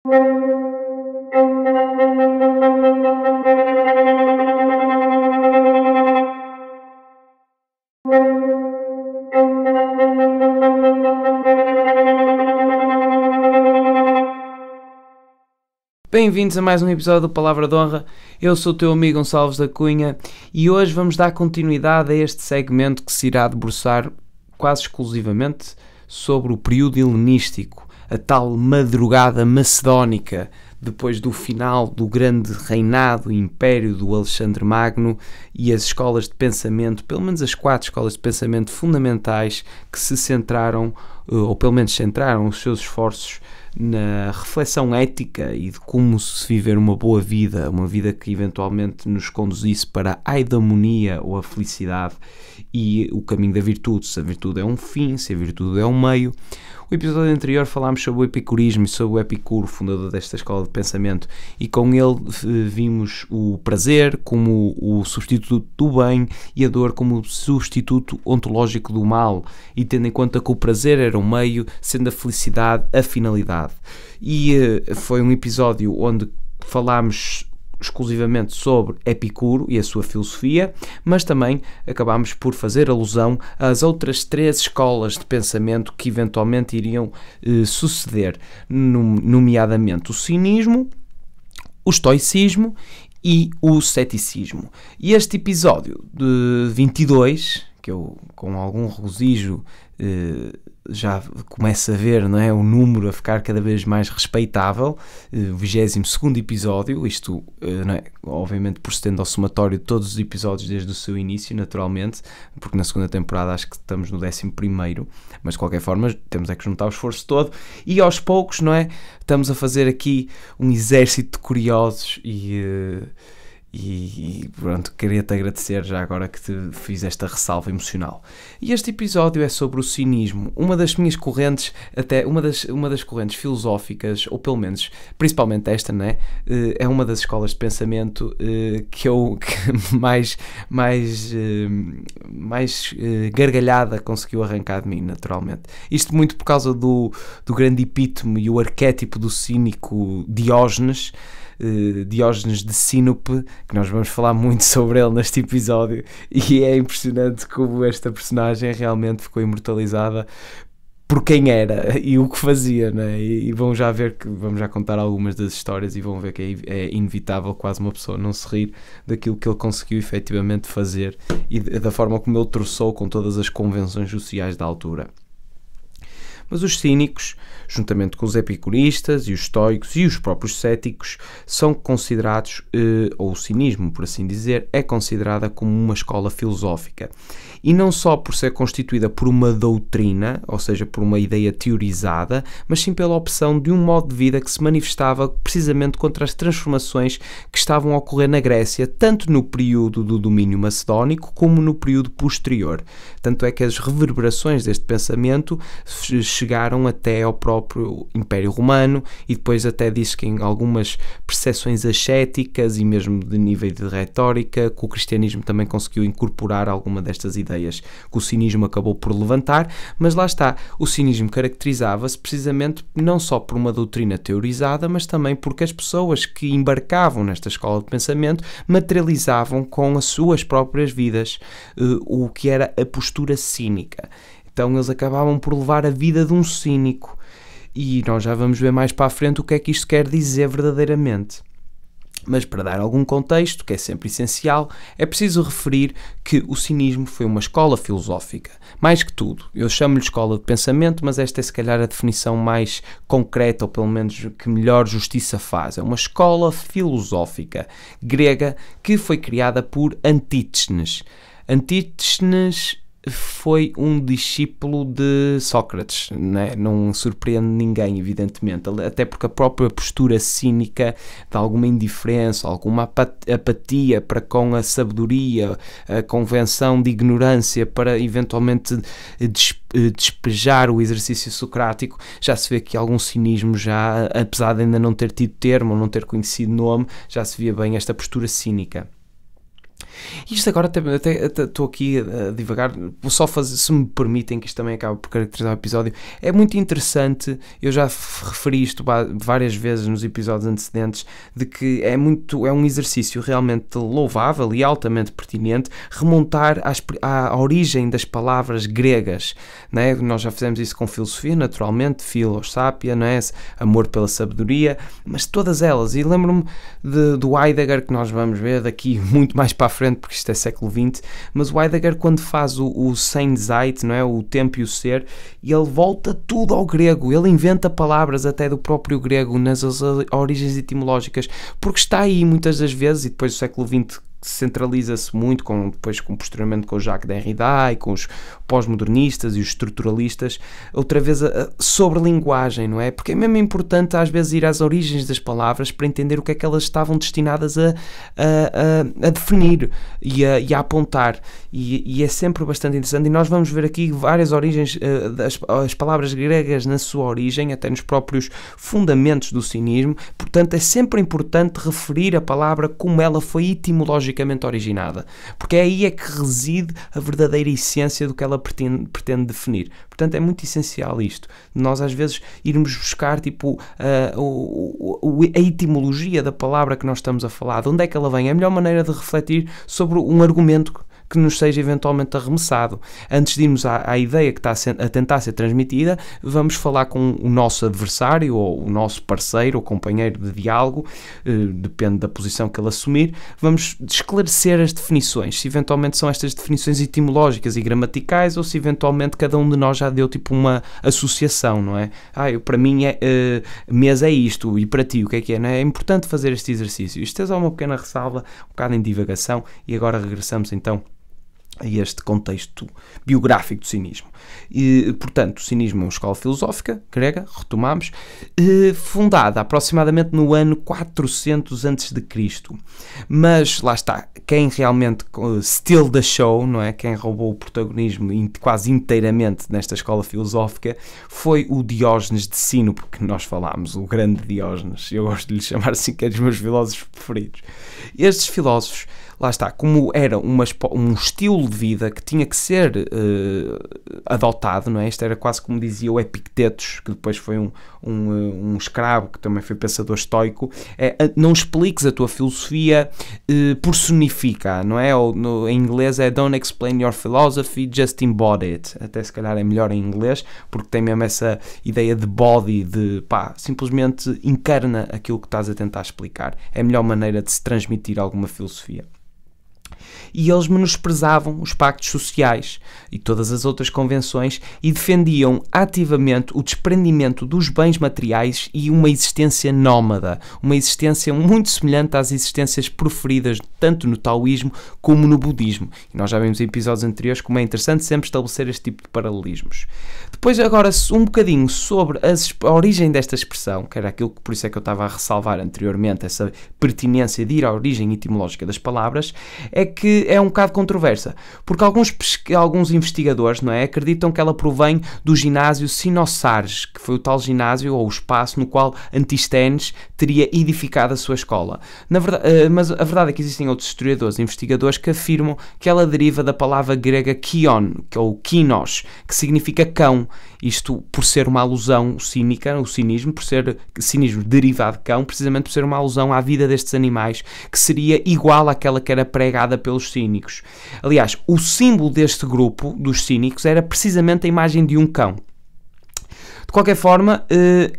Bem-vindos a mais um episódio do Palavra de Honra. Eu sou o teu amigo Gonçalves da Cunha e hoje vamos dar continuidade a este segmento que se irá debruçar quase exclusivamente sobre o período helenístico, a tal madrugada macedónica, depois do final do grande reinado e império do Alexandre Magno e as escolas de pensamento, pelo menos as 4 escolas de pensamento fundamentais que se centraram, ou pelo menos centraram os seus esforços na reflexão ética e de como se viver uma boa vida, uma vida que eventualmente nos conduzisse para a eudaimonia ou a felicidade e o caminho da virtude, se a virtude é um fim, se a virtude é um meio. O episódio anterior falámos sobre o epicurismo e sobre o Epicuro, fundador desta escola de pensamento, e com ele vimos o prazer como o substituto do bem e a dor como o substituto ontológico do mal, e tendo em conta que o prazer era o meio, sendo a felicidade a finalidade. E foi um episódio onde falámos exclusivamente sobre Epicuro e a sua filosofia, mas também acabámos por fazer alusão às outras 3 escolas de pensamento que eventualmente iriam suceder, nomeadamente o cinismo, o estoicismo e o ceticismo. E este episódio de 22, que eu com algum regozijo já começo a ver, não é, o número a ficar cada vez mais respeitável, o 22º episódio, isto não é, obviamente por se tendo ao somatório de todos os episódios desde o seu início, naturalmente, porque na segunda temporada acho que estamos no 11º, mas de qualquer forma temos é que juntar o esforço todo e aos poucos, não é, estamos a fazer aqui um exército de curiosos e pronto, queria-te agradecer já agora que te fiz esta ressalva emocional. E este episódio é sobre o cinismo, uma das minhas correntes, até uma das correntes filosóficas, ou pelo menos, principalmente esta, né? É uma das escolas de pensamento que mais gargalhada conseguiu arrancar de mim, naturalmente. Isto muito por causa do grande epítome e o arquétipo do cínico Diógenes de Sinope, que nós vamos falar muito sobre ele neste episódio, e é impressionante como esta personagem realmente ficou imortalizada por quem era e o que fazia, né? E vão já ver que vamos já contar algumas das histórias e vão ver que é inevitável quase uma pessoa não se rir daquilo que ele conseguiu efetivamente fazer e da forma como ele troçou com todas as convenções sociais da altura. Mas os cínicos, juntamente com os epicuristas e os estoicos e os próprios céticos, são considerados, ou o cinismo, por assim dizer, é considerada como uma escola filosófica. E não só por ser constituída por uma doutrina, ou seja, por uma ideia teorizada, mas sim pela opção de um modo de vida que se manifestava precisamente contra as transformações que estavam a ocorrer na Grécia, tanto no período do domínio macedónico como no período posterior. Tanto é que as reverberações deste pensamento chegaram até ao próprio Império Romano e depois até diz que em algumas percepções ascéticas e mesmo de nível de retórica, que o cristianismo também conseguiu incorporar alguma destas ideias que o cinismo acabou por levantar, mas lá está, o cinismo caracterizava-se precisamente não só por uma doutrina teorizada, mas também porque as pessoas que embarcavam nesta escola de pensamento materializavam com as suas próprias vidas o que era a postura cínica. Então eles acabavam por levar a vida de um cínico. E nós já vamos ver mais para a frente o que é que isto quer dizer verdadeiramente. Mas para dar algum contexto, que é sempre essencial, é preciso referir que o cinismo foi uma escola filosófica. Mais que tudo, eu chamo-lhe escola de pensamento, mas esta é se calhar a definição mais concreta, ou pelo menos que melhor justiça faz. É uma escola filosófica grega que foi criada por Antístenes. Antístenes foi um discípulo de Sócrates, né? Não surpreende ninguém, evidentemente, até porque a própria postura cínica de alguma indiferença, alguma apatia para com a sabedoria, a convenção de ignorância para eventualmente despejar o exercício socrático, já se vê que algum cinismo já, apesar de ainda não ter tido termo ou não ter conhecido nome, já se via bem esta postura cínica. Isto agora até estou aqui a divagar, vou só fazer, se me permitem, que isto também acaba por caracterizar o episódio. É muito interessante, eu já referi isto várias vezes nos episódios antecedentes, de que é um exercício realmente louvável e altamente pertinente remontar à origem das palavras gregas, não é? Nós já fizemos isso com filosofia, naturalmente, philos sapia, não é? Amor pela sabedoria, mas todas elas, e lembro-me do Heidegger, que nós vamos ver daqui muito mais para a frente, porque isto é século XX, mas o Heidegger, quando faz o Seinzeit, não é? O tempo e o ser, ele volta tudo ao grego, ele inventa palavras até do próprio grego nas origens etimológicas, porque está aí muitas das vezes, e depois do século XX centraliza-se muito, posteriormente com o Jacques Derrida e com os pós-modernistas e os estruturalistas, outra vez sobre linguagem, não é? Porque é mesmo importante às vezes ir às origens das palavras para entender o que é que elas estavam destinadas a definir e a apontar, e é sempre bastante interessante, e nós vamos ver aqui várias origens das palavras gregas na sua origem, até nos próprios fundamentos do cinismo. Portanto, é sempre importante referir a palavra como ela foi etimologicamente originada, porque é aí que reside a verdadeira essência do que ela pretende definir. Portanto, é muito essencial isto, nós às vezes irmos buscar a etimologia da palavra que nós estamos a falar, de onde é que ela vem. É a melhor maneira de refletir sobre um argumento que nos seja eventualmente arremessado. Antes de irmos à ideia que está a tentar ser transmitida, vamos falar com o nosso adversário, ou o nosso parceiro, ou companheiro de diálogo, depende da posição que ele assumir, vamos esclarecer as definições, se eventualmente são estas definições etimológicas e gramaticais, ou se eventualmente cada um de nós já deu tipo uma associação, não é? Para mim mesa é isto, e para ti o que é, não é? É importante fazer este exercício. Isto é só uma pequena ressalva, um bocado em divagação, e agora regressamos então a este contexto biográfico do cinismo. E, portanto, o cinismo é uma escola filosófica grega, retomamos, fundada aproximadamente no ano 400 a.C. Mas, lá está, quem realmente steal the show, não é? Quem roubou o protagonismo quase inteiramente nesta escola filosófica foi o Diógenes de Sinope, que nós falámos, o grande Diógenes. Eu gosto de lhe chamar assim, que é dos meus filósofos preferidos. Estes filósofos, lá está, como era um estilo de vida que tinha que ser adotado, não é? Isto era quase como dizia o Epictetus, que depois foi um escravo, que também foi pensador estoico. Não expliques a tua filosofia, personifica, não é? Em inglês é don't explain your philosophy, just embody it. Até se calhar é melhor em inglês, porque tem mesmo essa ideia de body, de simplesmente encarna aquilo que estás a tentar explicar. É a melhor maneira de se transmitir alguma filosofia. E eles menosprezavam os pactos sociais e todas as outras convenções e defendiam ativamente o desprendimento dos bens materiais e uma existência nómada, uma existência muito semelhante às existências preferidas tanto no taoísmo como no budismo. E nós já vimos em episódios anteriores como é interessante sempre estabelecer este tipo de paralelismos. Depois agora um bocadinho sobre a origem desta expressão, que era aquilo que por isso é que eu estava a ressalvar anteriormente, essa pertinência de ir à origem etimológica das palavras, é que é um bocado controversa, porque alguns investigadores, não é, acreditam que ela provém do ginásio Sinossares, que foi o tal ginásio ou o espaço no qual Antisthenes teria edificado a sua escola. Mas a verdade é que existem outros historiadores e investigadores que afirmam que ela deriva da palavra grega kion, ou kinos, que significa cão. Isto por ser uma alusão cínica, o cinismo, por ser cinismo derivado de cão, precisamente por ser uma alusão à vida destes animais, que seria igual àquela que era pregada pelos cínicos. Aliás, o símbolo deste grupo, dos cínicos, era precisamente a imagem de um cão. De qualquer forma,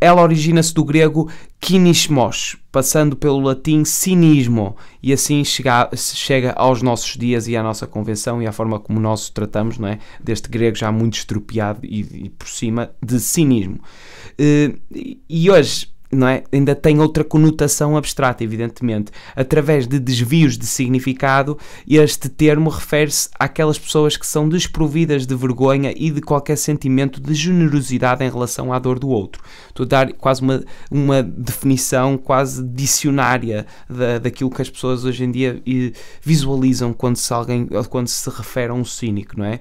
ela origina-se do grego kinismos, passando pelo latim cinismo, e assim chega aos nossos dias e à nossa convenção e à forma como nós tratamos, não é? Deste grego já muito estropiado e por cima de cinismo. E hoje, não é? Ainda tem outra conotação abstrata, evidentemente. Através de desvios de significado, este termo refere-se àquelas pessoas que são desprovidas de vergonha e de qualquer sentimento de generosidade em relação à dor do outro. Estou a dar quase uma definição quase dicionária daquilo que as pessoas hoje em dia visualizam quando se refere a um cínico, não é?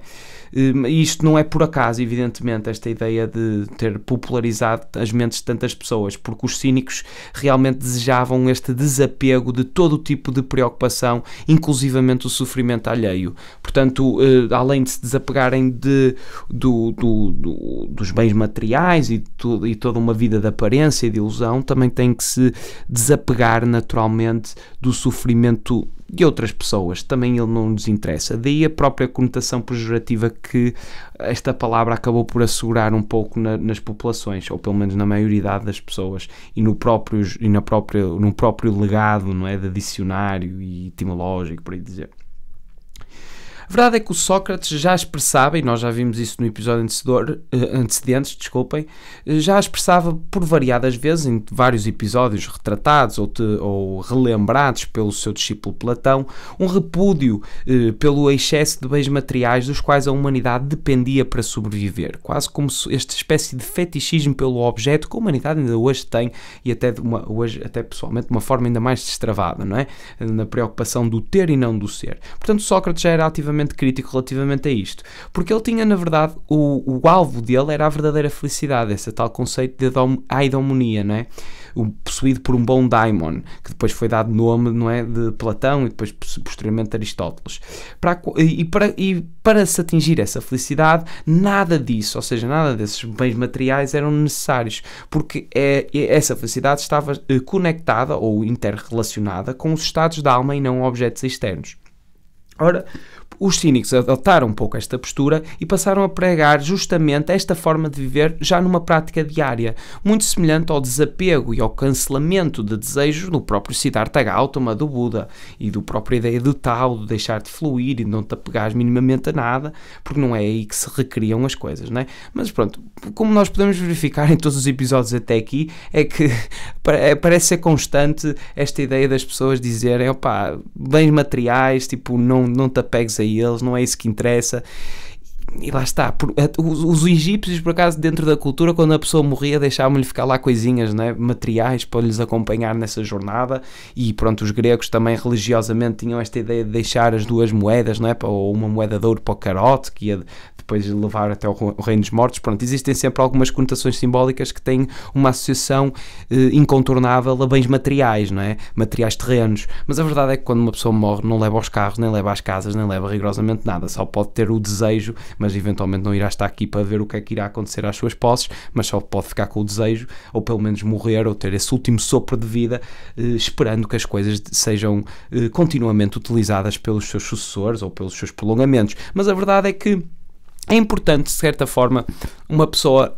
Isto não é por acaso, evidentemente, esta ideia de ter popularizado as mentes de tantas pessoas, porque porque os cínicos realmente desejavam este desapego de todo o tipo de preocupação, inclusivamente o sofrimento alheio. Portanto, além de se desapegarem dos bens materiais e toda uma vida de aparência e de ilusão, também têm que se desapegar naturalmente do sofrimento de outras pessoas, também ele não nos interessa. Daí a própria conotação pejorativa que esta palavra acabou por assegurar um pouco nas populações, ou pelo menos na maioridade das pessoas, e no próprio legado, não é, de dicionário e etimológico, por aí dizer. A verdade é que o Sócrates já expressava, e nós já vimos isso no episódio antecedentes, já expressava por variadas vezes, em vários episódios retratados ou relembrados pelo seu discípulo Platão, um repúdio pelo excesso de bens materiais dos quais a humanidade dependia para sobreviver, quase como esta espécie de fetichismo pelo objeto que a humanidade ainda hoje tem, e hoje pessoalmente de uma forma ainda mais destravada, não é? Na preocupação do ter e não do ser. Portanto, Sócrates já era ativamente crítico relativamente a isto, porque ele tinha, na verdade, o alvo dele era a verdadeira felicidade, esse tal conceito de aidomonia, não é? Possuído por um bom daimon, que depois foi dado nome, não é, de Platão e depois posteriormente Aristóteles. Para se atingir essa felicidade, nada disso, ou seja, nada desses bens materiais eram necessários, porque essa felicidade estava conectada ou interrelacionada com os estados da alma e não objetos externos. Ora, os cínicos adotaram um pouco esta postura e passaram a pregar justamente esta forma de viver já numa prática diária, muito semelhante ao desapego e ao cancelamento de desejos do próprio Siddhartha Gautama, do Buda, e do própria ideia do Tao, de deixar de fluir e de não te apegares minimamente a nada, porque não é aí que se recriam as coisas, não é? Mas pronto, como nós podemos verificar em todos os episódios até aqui, é que parece ser constante esta ideia das pessoas dizerem, opá, bens materiais, tipo, não te apegues a eles, não é isso que interessa. E lá está, os egípcios, por acaso, dentro da cultura, quando a pessoa morria, deixavam-lhe ficar lá coisinhas, né, materiais para lhes acompanhar nessa jornada. E pronto, os gregos também religiosamente tinham esta ideia de deixar as duas moedas, né, ou uma moeda de ouro para o carote, que ia depois levar até o reino dos mortos. Pronto, existem sempre algumas conotações simbólicas que têm uma associação incontornável a bens materiais, não é? Materiais terrenos. Mas a verdade é que quando uma pessoa morre, não leva aos carros, nem leva às casas, nem leva rigorosamente nada. Só pode ter o desejo, mas eventualmente não irá estar aqui para ver o que é que irá acontecer às suas posses, mas só pode ficar com o desejo, ou pelo menos morrer, ou ter esse último sopro de vida, esperando que as coisas sejam continuamente utilizadas pelos seus sucessores ou pelos seus prolongamentos. Mas a verdade é que é importante, de certa forma, uma pessoa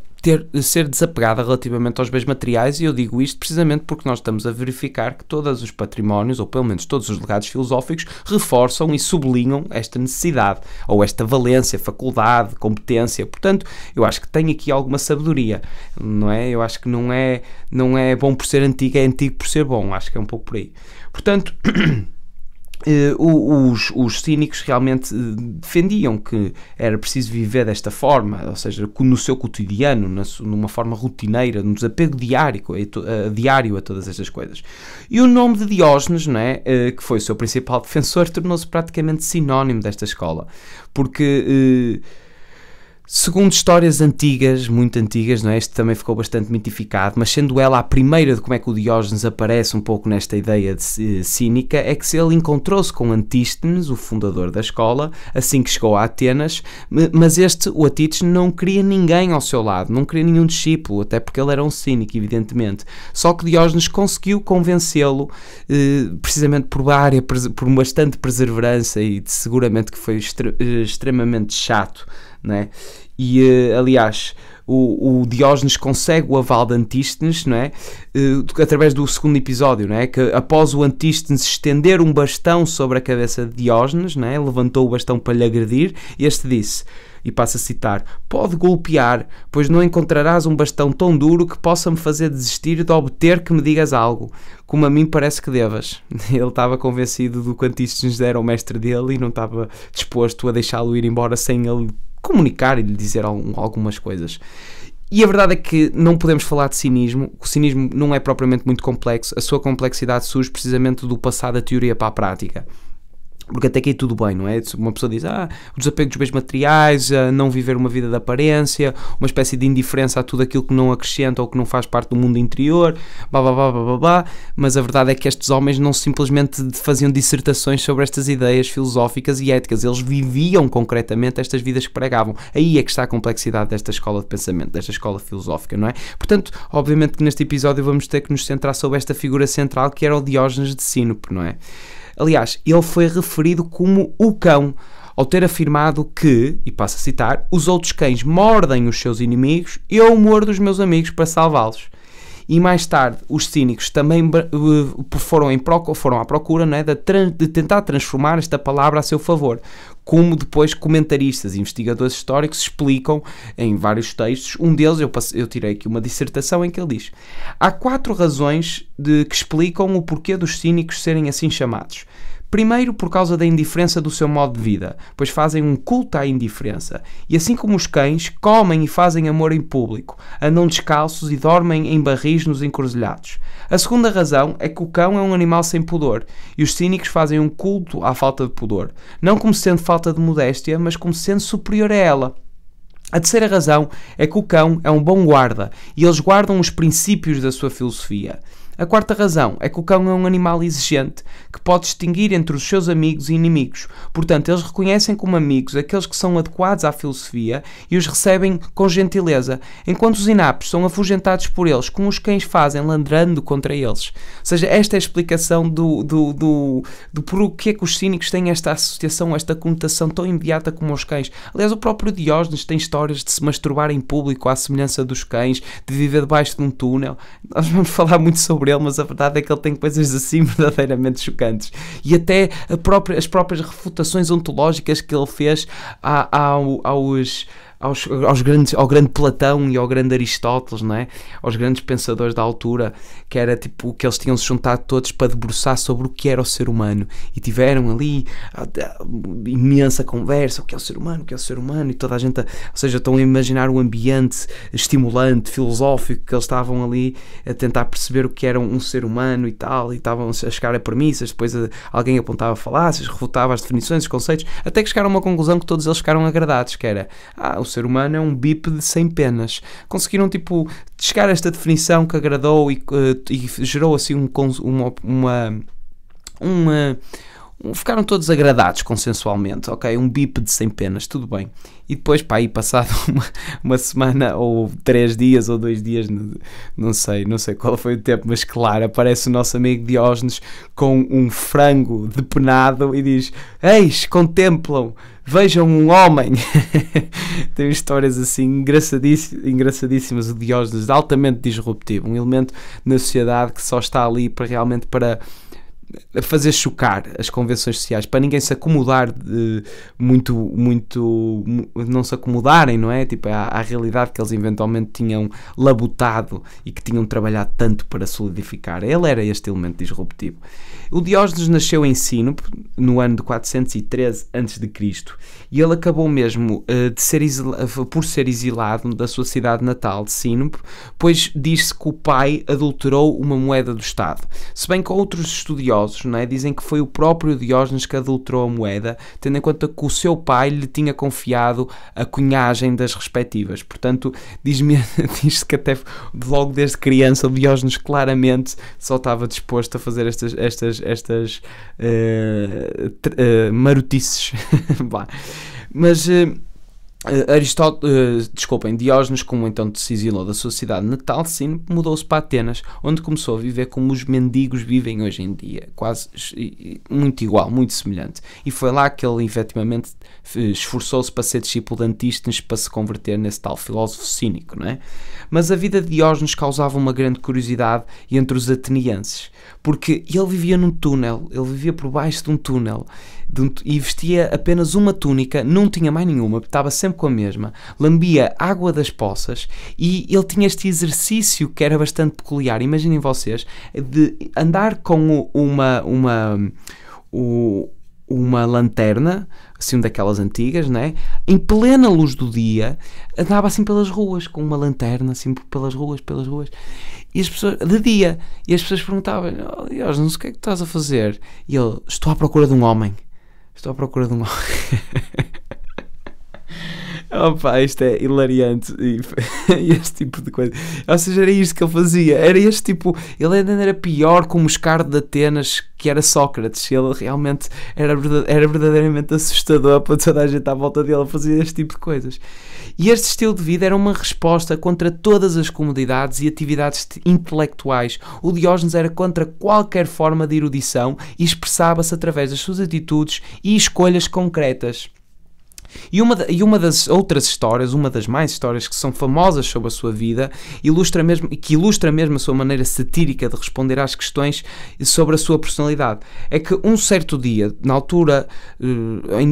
ser desapegada relativamente aos bens materiais, e eu digo isto precisamente porque nós estamos a verificar que todos os patrimónios, ou pelo menos todos os legados filosóficos, reforçam e sublinham esta necessidade, ou esta valência, faculdade, competência. Portanto, eu acho que tem aqui alguma sabedoria, não é? Eu acho que não é bom por ser antigo, é antigo por ser bom. Acho que é um pouco por aí. Portanto, os cínicos realmente defendiam que era preciso viver desta forma, ou seja, no seu cotidiano, numa forma rotineira, num desapego diário a todas estas coisas. E o nome de Diógenes, não é, que foi o seu principal defensor, tornou-se praticamente sinónimo desta escola, porque segundo histórias antigas, muito antigas, não é? Este também ficou bastante mitificado, mas sendo ela a primeira de como é que o Diógenes aparece um pouco nesta ideia de cínica, é que ele encontrou-se com Antístenes, o fundador da escola, assim que chegou a Atenas, mas o Atítenes não queria ninguém ao seu lado, não queria nenhum discípulo, até porque ele era um cínico, evidentemente. Só que Diógenes conseguiu convencê-lo, precisamente por bastante perseverança, e seguramente que foi extremamente chato, não é? E, aliás, o Diógenes consegue o aval de Antístenes, não é? Através do segundo episódio, não é? Que após o Antístenes estender um bastão sobre a cabeça de Diógenes, não é? Levantou o bastão para lhe agredir, e este disse, e passo a citar: pode golpear, pois não encontrarás um bastão tão duro que possa me fazer desistir de obter que me digas algo, como a mim parece que devas. Ele estava convencido do que Antístenes era o mestre dele e não estava disposto a deixá-lo ir embora sem ele comunicar e lhe dizer algumas coisas. E a verdade é que não podemos falar de cinismo. O cinismo não é propriamente muito complexo. A sua complexidade surge precisamente do passar da teoria para a prática. Porque até que aí tudo bem, não é? Uma pessoa diz, o desapego dos bens materiais, não viver uma vida de aparência, uma espécie de indiferença a tudo aquilo que não acrescenta ou que não faz parte do mundo interior, blá blá blá blá blá blá. Mas a verdade é que estes homens não simplesmente faziam dissertações sobre estas ideias filosóficas e éticas, eles viviam concretamente estas vidas que pregavam. Aí é que está a complexidade desta escola de pensamento, desta escola filosófica, não é? Portanto, obviamente que neste episódio vamos ter que nos centrar sobre esta figura central que era o Diógenes de Sinope, não é? Aliás, ele foi referido como o cão, ao ter afirmado que, e passo a citar, os outros cães mordem os seus inimigos e eu mordo os meus amigos para salvá-los. E mais tarde, os cínicos também foram à procura, não é, de tentar transformar esta palavra a seu favor, como depois comentaristas e investigadores históricos explicam em vários textos. Um deles, eu tirei aqui uma dissertação em que ele diz: há 4 razões que explicam o porquê dos cínicos serem assim chamados. Primeiro, por causa da indiferença do seu modo de vida, pois fazem um culto à indiferença. E assim como os cães, comem e fazem amor em público, andam descalços e dormem em barris nos encruzilhados. A segunda razão é que o cão é um animal sem pudor, e os cínicos fazem um culto à falta de pudor, não como sendo falta de modéstia, mas como sendo superior a ela. A terceira razão é que o cão é um bom guarda, e eles guardam os princípios da sua filosofia. A quarta razão é que o cão é um animal exigente, que pode distinguir entre os seus amigos e inimigos. Portanto, eles reconhecem como amigos aqueles que são adequados à filosofia e os recebem com gentileza, enquanto os inaptos são afugentados por eles, como os cães fazem, ladrando contra eles. Ou seja, esta é a explicação do porquê que os cínicos têm esta associação, esta conotação tão imediata como os cães. Aliás, o próprio Diógenes tem histórias de se masturbar em público à semelhança dos cães, de viver debaixo de um túnel. Nós vamos falar muito sobre ele, mas a verdade é que ele tem coisas assim verdadeiramente chocantes. E até as próprias refutações ontológicas que ele fez ao grande Platão e ao grande Aristóteles, não é? Aos grandes pensadores da altura, que era tipo que eles tinham se juntado todos para debruçar sobre o que era o ser humano e tiveram ali imensa conversa, o que é o ser humano, o que é o ser humano, e toda a gente, ou seja, estão a imaginar o ambiente estimulante, filosófico, que eles estavam ali a tentar perceber o que era um ser humano e tal, e estavam a chegar a premissas, depois alguém apontava falácias, refutava as definições, os conceitos, até que chegaram a uma conclusão que todos eles ficaram agradados, que era, o ser humano é um bípede sem penas. Conseguiram, chegar a esta definição que agradou e gerou, assim, ficaram todos agradados consensualmente, ok? Um bípede sem penas, tudo bem. E depois, aí passado uma semana, ou 3 dias, ou 2 dias, não sei qual foi o tempo, mas claro, aparece o nosso amigo Diógenes com um frango depenado e diz: eis, contemplam, vejam um homem. Tem histórias assim engraçadíssimas. O Diógenes, altamente disruptivo, um elemento na sociedade que só está ali para fazer chocar as convenções sociais, para ninguém se acomodar não se acomodarem, não é? À realidade que eles eventualmente tinham labutado e que tinham trabalhado tanto para solidificar. Ele era este elemento disruptivo. O Diógenes nasceu em Sinope no ano de 413 a.C. e ele acabou mesmo por ser exilado da sua cidade natal de Sinope, pois diz-se que o pai adulterou uma moeda do Estado. Se bem que outros estudiosos, não é, dizem que foi o próprio Diógenes que adulterou a moeda, tendo em conta que o seu pai lhe tinha confiado a cunhagem das respectivas. Portanto, diz-se que até logo desde criança o Diógenes claramente só estava disposto a fazer estas marotices. Mas Diógenes, como então se exilou da sua cidade natal, Sinope, mudou-se para Atenas, onde começou a viver como os mendigos vivem hoje em dia, quase muito igual, muito semelhante. E foi lá que ele efetivamente esforçou-se para ser discípulo de Antístenes, para se converter nesse tal filósofo cínico, não é? Mas a vida de Diógenes causava uma grande curiosidade entre os atenienses, porque ele vivia num túnel, ele vivia por baixo de um túnel, e vestia apenas uma túnica, não tinha mais nenhuma, estava sempre com a mesma, lambia água das poças, e ele tinha este exercício que era bastante peculiar. Imaginem vocês, de andar com uma lanterna, assim, daquelas antigas, né? Em plena luz do dia, andava assim pelas ruas, com uma lanterna, assim, pelas ruas, e as pessoas, de dia, e as pessoas perguntavam: Diógenes, o que é que estás a fazer? E ele: estou à procura de um homem. Estou à procura de um... Opa, isto é hilariante e este tipo de coisa, ou seja, era isto que ele fazia, era este tipo, ele ainda era pior que o Moscardo de Atenas, que era Sócrates. Ele realmente era verdadeiramente assustador para toda a gente à volta dele a fazer este tipo de coisas. E este estilo de vida era uma resposta contra todas as comodidades e atividades intelectuais. O Diógenes era contra qualquer forma de erudição e expressava-se através das suas atitudes e escolhas concretas. E uma das outras histórias, uma das mais histórias que são famosas sobre a sua vida, que ilustra mesmo a sua maneira satírica de responder às questões sobre a sua personalidade, é que um certo dia, na altura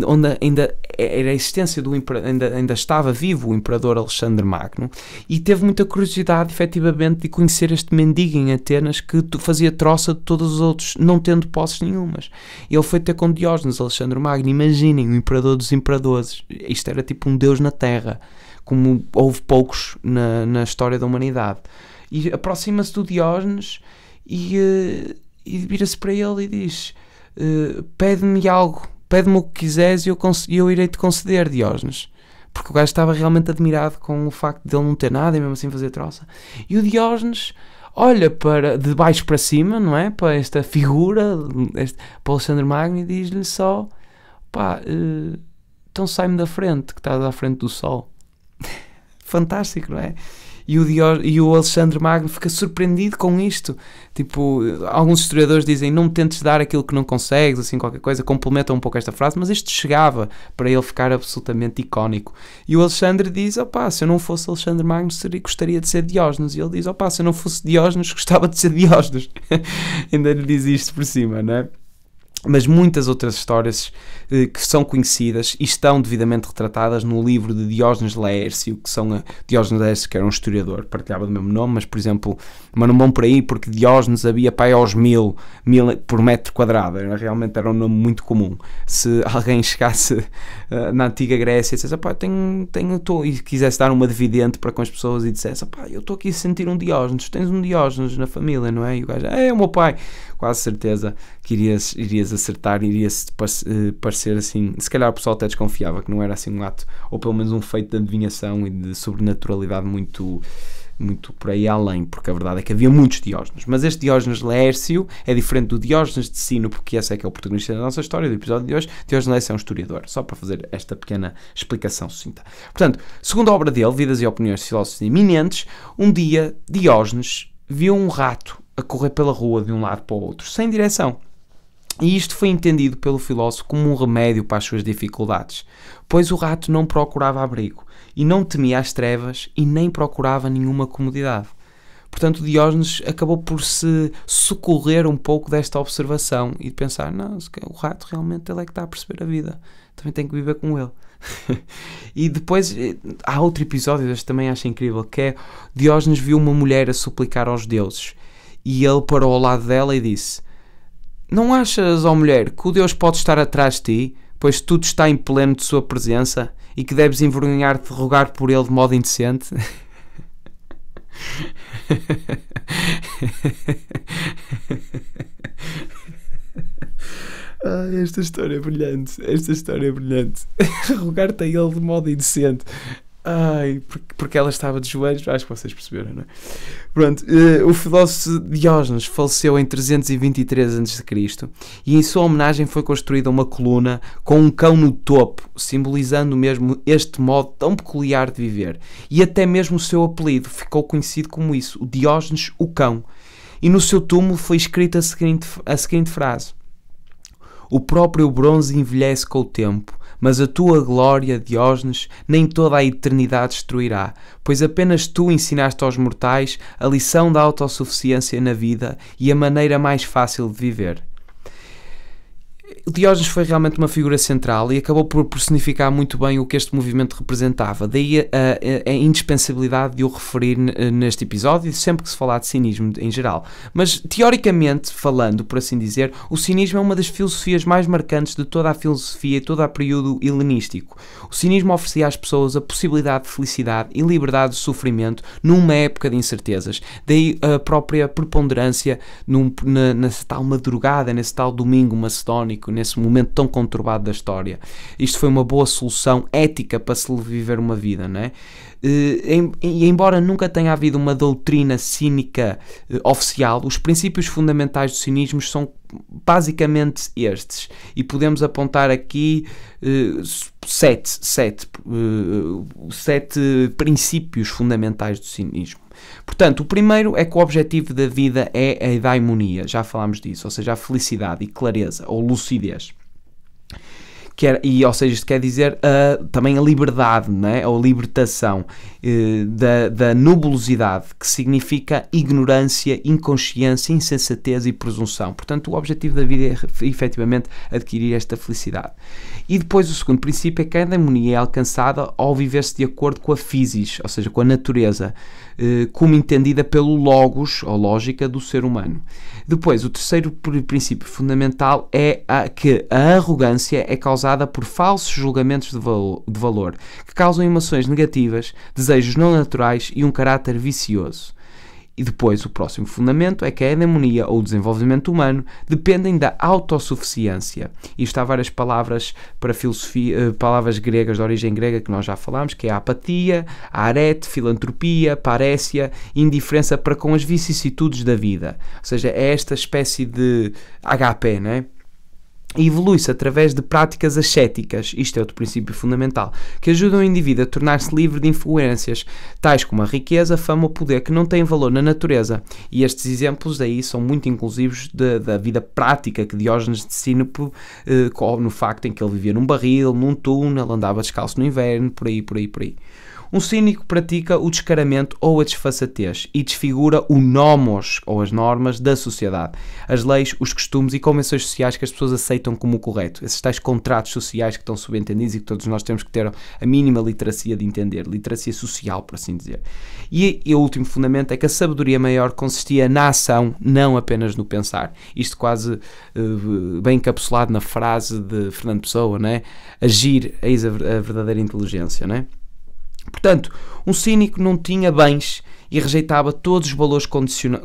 onde ainda era a existência ainda estava vivo o imperador Alexandre Magno, e teve muita curiosidade, efetivamente, de conhecer este mendigo em Atenas que fazia troça de todos os outros, não tendo posses nenhumas. Ele foi ter com Diógenes, Alexandre Magno. Imaginem, o imperador dos imperadores. Isto era tipo um deus na terra, como houve poucos na história da humanidade. E aproxima-se do Diógenes e vira-se para ele e diz: pede-me algo, pede-me o que quiseres e eu irei-te conceder, Diógenes. Porque o gajo estava realmente admirado com o facto de ele não ter nada e mesmo assim fazer troça. E o Diógenes olha de baixo para cima, não é? Para esta figura, para Alexandre Magno, e diz-lhe só: pá, então sai-me da frente, que estás à frente do sol. Fantástico, não é? E o Alexandre Magno fica surpreendido com isto. Tipo, alguns historiadores dizem: não tentes dar aquilo que não consegues, assim, qualquer coisa, complementam um pouco esta frase, mas isto chegava para ele ficar absolutamente icónico. E o Alexandre diz: opá, se eu não fosse Alexandre Magno, gostaria de ser Diógenes. E ele diz: opá, se eu não fosse Diógenes, gostava de ser Diógenes. Ainda lhe diz isto por cima, não é? Mas muitas outras histórias que são conhecidas e estão devidamente retratadas no livro de Diógenes Laércio, que são Diógenes Laércio, que era um historiador, partilhava do mesmo nome, mas, por exemplo, mas não vão por aí, porque Diógenes havia pai aos 1000 por metro quadrado, realmente era um nome muito comum. Se alguém chegasse na antiga Grécia e dissesse: e quisesse dar uma dividende para com as pessoas e dissesse: eu estou aqui a sentir um Diógenes, tens um Diógenes na família, não é? E o gajo: é o meu pai. Quase certeza que irias acertar, irias parecer assim. Se calhar o pessoal até desconfiava que não era assim um ato, ou pelo menos um feito de adivinhação e de sobrenaturalidade muito por aí além, porque a verdade é que havia muitos Diógenes. Mas este Diógenes Laércio é diferente do Diógenes de Sino, porque esse é que é o protagonista da nossa história, do episódio de hoje. Diógenes Laércio é um historiador, só para fazer esta pequena explicação sucinta. Portanto, segundo a obra dele, Vidas e Opiniões de Filósofos Eminentes, um dia Diógenes viu um rato a correr pela rua de um lado para o outro, sem direção. E isto foi entendido pelo filósofo como um remédio para as suas dificuldades, pois o rato não procurava abrigo, e não temia as trevas, e nem procurava nenhuma comodidade. Portanto, Diógenes acabou por se socorrer um pouco desta observação e de pensar: não, o rato realmente ele é que está a perceber a vida, também tem que viver com ele. E depois há outro episódio, este também acho incrível, que é: Diógenes viu uma mulher a suplicar aos deuses, e ele parou ao lado dela e disse: não achas, ó mulher, que o Deus pode estar atrás de ti, pois tudo está em pleno de sua presença, e que deves envergonhar-te de rogar por ele de modo indecente? Esta história é brilhante. Rogar-te a ele de modo indecente. Porque ela estava de joelhos, acho que vocês perceberam, não é? Pronto, o filósofo Diógenes faleceu em 323 a.C. e em sua homenagem foi construída uma coluna com um cão no topo, simbolizando mesmo este modo tão peculiar de viver. E até mesmo o seu apelido ficou conhecido como isso, o Diógenes o Cão. E no seu túmulo foi escrita a seguinte frase: o próprio bronze envelhece com o tempo, mas a tua glória, Diógenes, nem toda a eternidade destruirá, pois apenas tu ensinaste aos mortais a lição da autossuficiência na vida e a maneira mais fácil de viver. Diógenes foi realmente uma figura central e acabou por personificar muito bem o que este movimento representava. Daí a indispensabilidade de o referir neste episódio, sempre que se falar de cinismo em geral. Mas, teoricamente falando, por assim dizer, o cinismo é uma das filosofias mais marcantes de toda a filosofia e todo o período helenístico. O cinismo oferecia às pessoas a possibilidade de felicidade e liberdade de sofrimento numa época de incertezas. Daí a própria preponderância nessa tal madrugada, nesse tal domingo macedónico, nesse momento tão conturbado da história. Isto foi uma boa solução ética para se viver uma vida, não é? E embora nunca tenha havido uma doutrina cínica oficial, os princípios fundamentais do cinismo são basicamente estes, e podemos apontar aqui sete princípios fundamentais do cinismo. Portanto, o primeiro é que o objetivo da vida é a eudaimonia, já falámos disso, ou seja, a felicidade e clareza, ou lucidez. Ou seja, isto quer dizer também a liberdade, não é? Ou a libertação da nebulosidade, que significa ignorância, inconsciência, insensatez e presunção. Portanto, o objetivo da vida é efetivamente adquirir esta felicidade. E depois o segundo princípio é que a eudaimonia é alcançada ao viver-se de acordo com a physis, ou seja, com a natureza, como entendida pelo logos, ou lógica, do ser humano. Depois, o terceiro princípio fundamental é que a arrogância é causada por falsos julgamentos de valor, que causam emoções negativas, desejos não naturais e um caráter vicioso. E depois, o próximo fundamento é que a eudaimonia, ou o desenvolvimento humano, dependem da autossuficiência. Isto há várias palavras para filosofia, palavras gregas, de origem grega, que nós já falámos, que é a apatia, a arete, filantropia, parésia, indiferença para com as vicissitudes da vida. Ou seja, é esta espécie de HP, não é? E evolui-se através de práticas ascéticas, isto é outro princípio fundamental, que ajudam o indivíduo a tornar-se livre de influências, tais como a riqueza, a fama ou poder, que não têm valor na natureza. E estes exemplos aí são muito inclusivos da vida prática que Diógenes de Sinope, no facto em que ele vivia num barril, num túnel, andava descalço no inverno, por aí. Um cínico pratica o descaramento ou a desfaçatez e desfigura o nomos, ou as normas, da sociedade, as leis, os costumes e convenções sociais que as pessoas aceitam como o correto, esses tais contratos sociais que estão subentendidos e que todos nós temos que ter a mínima literacia de entender, literacia social, por assim dizer. E o último fundamento é que a sabedoria maior consistia na ação, não apenas no pensar. Isto quase bem encapsulado na frase de Fernando Pessoa, não é? Agir, eis a verdadeira inteligência, não é? Portanto, um cínico não tinha bens e rejeitava todos os valores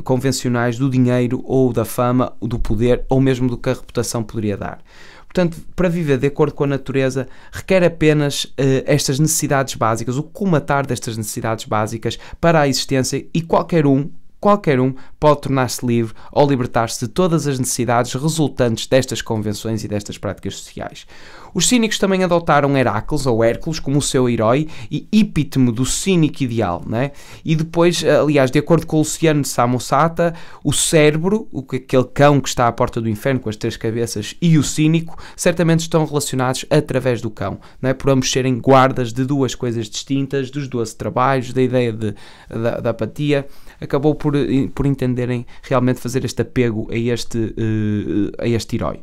convencionais do dinheiro ou da fama, do poder ou mesmo do que a reputação poderia dar. Portanto, para viver de acordo com a natureza, requer apenas estas necessidades básicas, o colmatar destas necessidades básicas para a existência, e qualquer um pode tornar-se livre ou libertar-se de todas as necessidades resultantes destas convenções e destas práticas sociais. Os cínicos também adotaram Herácles ou Hércules como o seu herói e epítome do cínico ideal, né? E depois, aliás, de acordo com o Luciano de Samosata, o cérebro, aquele cão que está à porta do inferno com as 3 cabeças, e o cínico certamente estão relacionados através do cão, não é? Por ambos serem guardas de 2 coisas distintas, dos 12 trabalhos, da ideia da apatia. Acabou por entenderem realmente fazer este apego a este herói,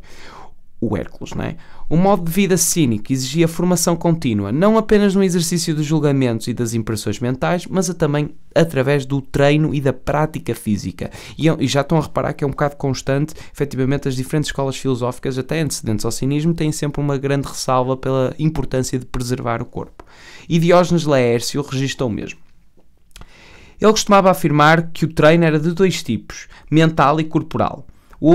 o Hércules, não é? O modo de vida cínico exigia formação contínua, não apenas no exercício dos julgamentos e das impressões mentais, mas também através do treino e da prática física. E já estão a reparar que é um bocado constante, efetivamente, as diferentes escolas filosóficas, até antecedentes ao cinismo, têm sempre uma grande ressalva pela importância de preservar o corpo. E Diógenes Laércio registra o mesmo. Ele costumava afirmar que o treino era de 2 tipos, mental e corporal. No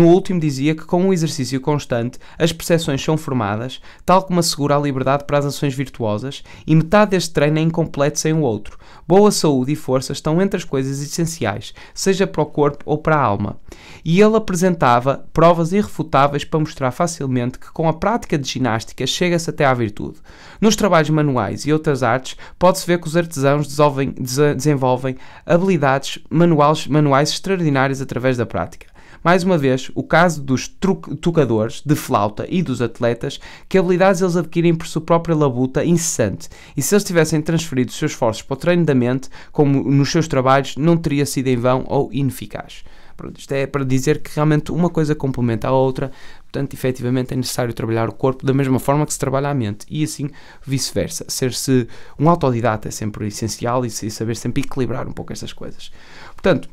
último dizia que com um exercício constante as percepções são formadas, tal como assegura a liberdade para as ações virtuosas, e metade deste treino é incompleto sem o outro. Boa saúde e força estão entre as coisas essenciais, seja para o corpo ou para a alma. E ele apresentava provas irrefutáveis para mostrar facilmente que com a prática de ginástica chega-se até à virtude. Nos trabalhos manuais e outras artes, pode-se ver que os artesãos desenvolvem habilidades manuais extraordinárias através da prática. Mais uma vez, o caso dos tocadores de flauta e dos atletas, que habilidades eles adquirem por sua própria labuta incessante, e se eles tivessem transferido os seus esforços para o treino da mente, como nos seus trabalhos, não teria sido em vão ou ineficaz. Pronto, isto é para dizer que realmente uma coisa complementa a outra, portanto, efetivamente é necessário trabalhar o corpo da mesma forma que se trabalha a mente, e assim vice-versa. Ser-se um autodidata é sempre essencial, e saber sempre equilibrar um pouco estas coisas. Portanto,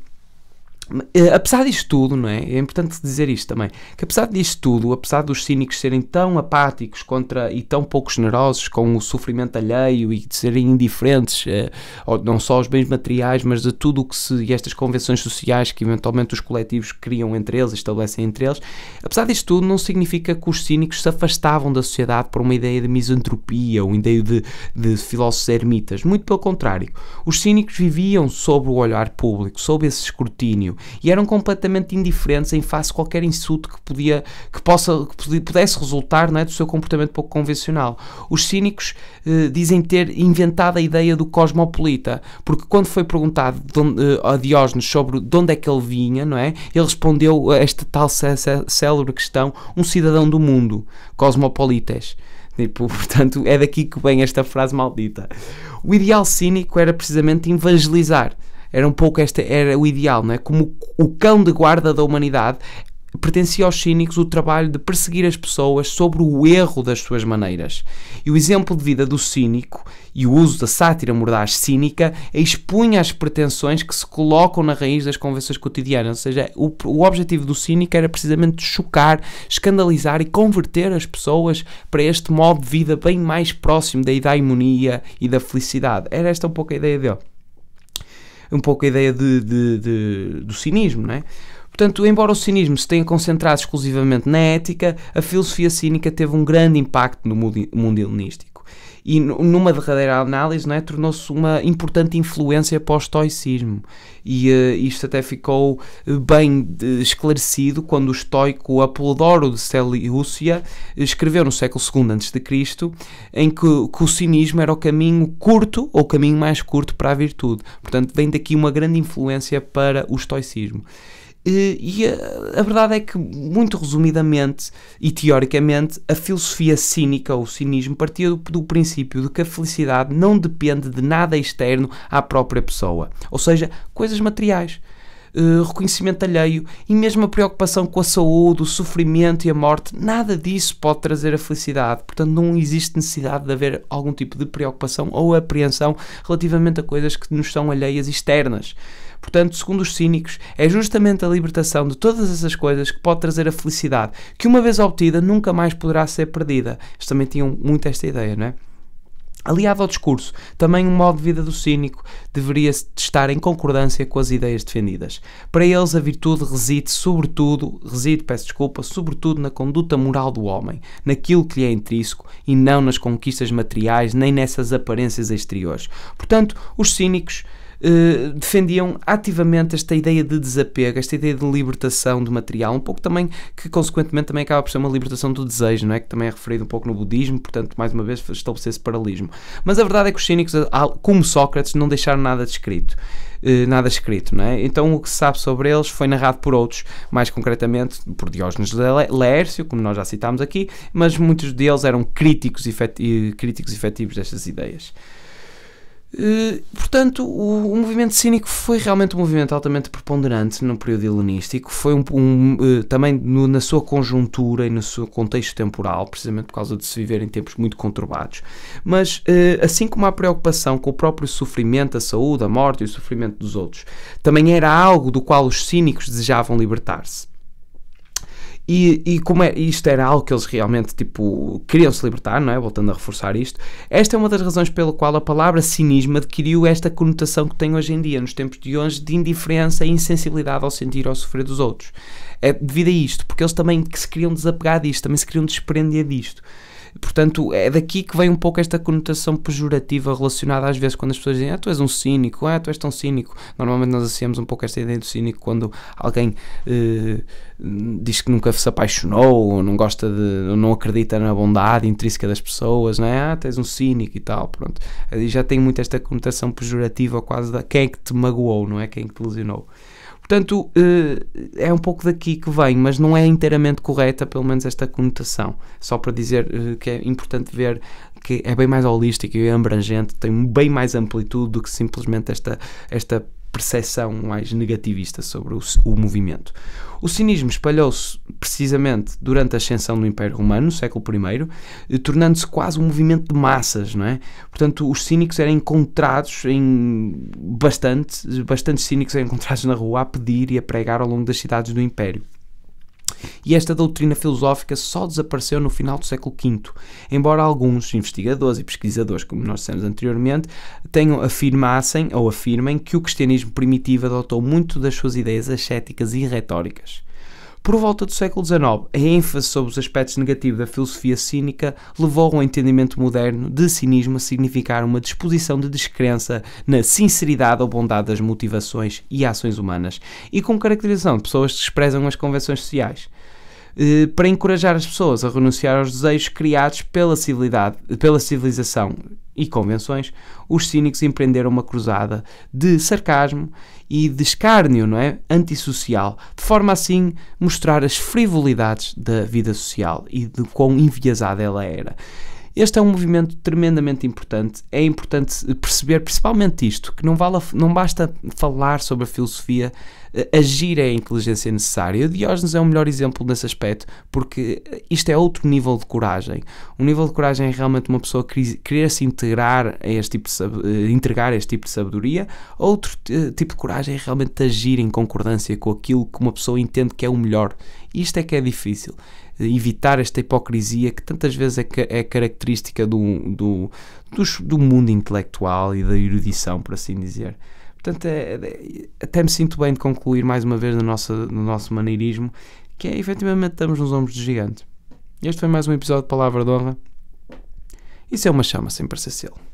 Apesar disto tudo, não é? É importante dizer isto também, que apesar disto tudo, apesar dos cínicos serem tão apáticos e tão pouco generosos com o sofrimento alheio e de serem indiferentes, não só aos bens materiais, mas de tudo o que e estas convenções sociais que eventualmente os coletivos criam entre eles, estabelecem entre eles, apesar disto tudo não significa que os cínicos se afastavam da sociedade por uma ideia de misantropia, uma ideia de filósofos ermitas. Muito pelo contrário, os cínicos viviam sob o olhar público, sob esse escrutínio, e eram completamente indiferentes em face a qualquer insulto que pudesse resultar, não é, do seu comportamento pouco convencional. Os cínicos dizem ter inventado a ideia do cosmopolita, porque quando foi perguntado a Diógenes sobre de onde é que ele vinha, não é, ele respondeu a esta tal célebre questão: um cidadão do mundo, cosmopolites. Portanto, é daqui que vem esta frase maldita. O ideal cínico era precisamente evangelizar. Era um pouco era o ideal, não é? Como o cão de guarda da humanidade, pertencia aos cínicos o trabalho de perseguir as pessoas sobre o erro das suas maneiras. E o exemplo de vida do cínico e o uso da sátira mordaz cínica expunha as pretensões que se colocam na raiz das convenções cotidianas. Ou seja, o objetivo do cínico era precisamente chocar, escandalizar e converter as pessoas para este modo de vida bem mais próximo da harmonia e da felicidade. Era esta um pouco a ideia dele. Um pouco a ideia do cinismo, não é? Portanto, embora o cinismo se tenha concentrado exclusivamente na ética, a filosofia cínica teve um grande impacto no mundo helenístico. E numa derradeira análise, não é, tornou-se uma importante influência para o estoicismo. E isto até ficou bem esclarecido quando o estoico Apolodoro de Seleucia escreveu no século II a.C., em que o cinismo era o caminho curto, ou o caminho mais curto para a virtude. Portanto, vem daqui uma grande influência para o estoicismo. E a verdade é que, muito resumidamente e teoricamente, a filosofia cínica, ou o cinismo, partia do princípio de que a felicidade não depende de nada externo à própria pessoa, ou seja, coisas materiais, reconhecimento alheio e mesmo a preocupação com a saúde, o sofrimento e a morte. Nada disso pode trazer a felicidade. Portanto, não existe necessidade de haver algum tipo de preocupação ou apreensão relativamente a coisas que nos são alheias externas. Portanto, segundo os cínicos, é justamente a libertação de todas essas coisas que pode trazer a felicidade, que uma vez obtida nunca mais poderá ser perdida. Eles também tinham muito esta ideia, não é? Aliado ao discurso, também o modo de vida do cínico deveria estar em concordância com as ideias defendidas. Para eles, a virtude reside sobretudo na conduta moral do homem, naquilo que lhe é intrínseco e não nas conquistas materiais nem nessas aparências exteriores. Portanto, os cínicos defendiam ativamente esta ideia de desapego, esta ideia de libertação do material, um pouco também que consequentemente também acaba por ser uma libertação do desejo, não é? Que também é referido um pouco no budismo, portanto mais uma vez estabelecer-se paralelismo. Mas a verdade é que os cínicos, como Sócrates, não deixaram nada escrito, não é? Então o que se sabe sobre eles foi narrado por outros, mais concretamente por Diógenes de Laércio, como nós já citámos aqui, mas muitos deles eram críticos efetivos destas ideias. Portanto, o movimento cínico foi realmente um movimento altamente preponderante no período helenístico, foi também na sua conjuntura e no seu contexto temporal, precisamente por causa de se viver em tempos muito conturbados, mas assim como a preocupação com o próprio sofrimento, a saúde, a morte e o sofrimento dos outros, também era algo do qual os cínicos desejavam libertar-se. E como isto era algo que eles realmente queriam se libertar, não é? Voltando a reforçar isto, esta é uma das razões pela qual a palavra cinismo adquiriu esta conotação que tem hoje em dia, nos tempos de hoje, de indiferença e insensibilidade ao sentir ou ao sofrer dos outros. É devido a isto, porque eles também se queriam desapegar disto, também se queriam desprender disto. Portanto, é daqui que vem um pouco esta conotação pejorativa relacionada às vezes quando as pessoas dizem tu és um cínico, tu és tão cínico. Normalmente nós associamos um pouco esta ideia do cínico quando alguém diz que nunca se apaixonou, ou não gosta ou não acredita na bondade intrínseca das pessoas, não é? Tu és um cínico e tal, pronto. Aí já tem muito esta conotação pejorativa quase de quem é que te magoou, não é? Quem é que te lesionou. Portanto, é um pouco daqui que vem, mas não é inteiramente correta, pelo menos esta conotação. Só para dizer que é importante ver que é bem mais holístico e abrangente, tem bem mais amplitude do que simplesmente esta percepção mais negativista sobre o movimento. O cinismo espalhou-se precisamente durante a ascensão do Império Romano, no século I, tornando-se quase um movimento de massas, não é? Portanto, os cínicos eram encontrados bastantes cínicos eram encontrados na rua a pedir e a pregar ao longo das cidades do Império. E esta doutrina filosófica só desapareceu no final do século V, embora alguns investigadores e pesquisadores, como nós dissemos anteriormente, afirmem que o cristianismo primitivo adotou muito das suas ideias ascéticas e retóricas. Por volta do século XIX, a ênfase sobre os aspectos negativos da filosofia cínica levou ao entendimento moderno de cinismo a significar uma disposição de descrença na sinceridade ou bondade das motivações e ações humanas, e com caracterização de pessoas que desprezam as convenções sociais. Para encorajar as pessoas a renunciar aos desejos criados pela civilização e convenções, os cínicos empreenderam uma cruzada de sarcasmo e de escárnio, não é? Antissocial, de forma assim mostrar as frivolidades da vida social e de quão enviesada ela era. Este é um movimento tremendamente importante. É importante perceber principalmente isto, que não basta falar sobre a filosofia, agir é a inteligência necessária. O Diógenes é o melhor exemplo nesse aspecto, porque isto é outro nível de coragem. O nível de coragem é realmente uma pessoa querer se entregar a este tipo de sabedoria. Outro tipo de coragem é realmente agir em concordância com aquilo que uma pessoa entende que é o melhor. Isto é que é difícil. Evitar esta hipocrisia que tantas vezes é característica do mundo intelectual e da erudição, por assim dizer. Portanto, até me sinto bem de concluir mais uma vez no nosso maneirismo, que é efetivamente estamos nos ombros do gigante. Este foi mais um episódio de Palavra de Honra. Isso é uma chama sem parecer selo.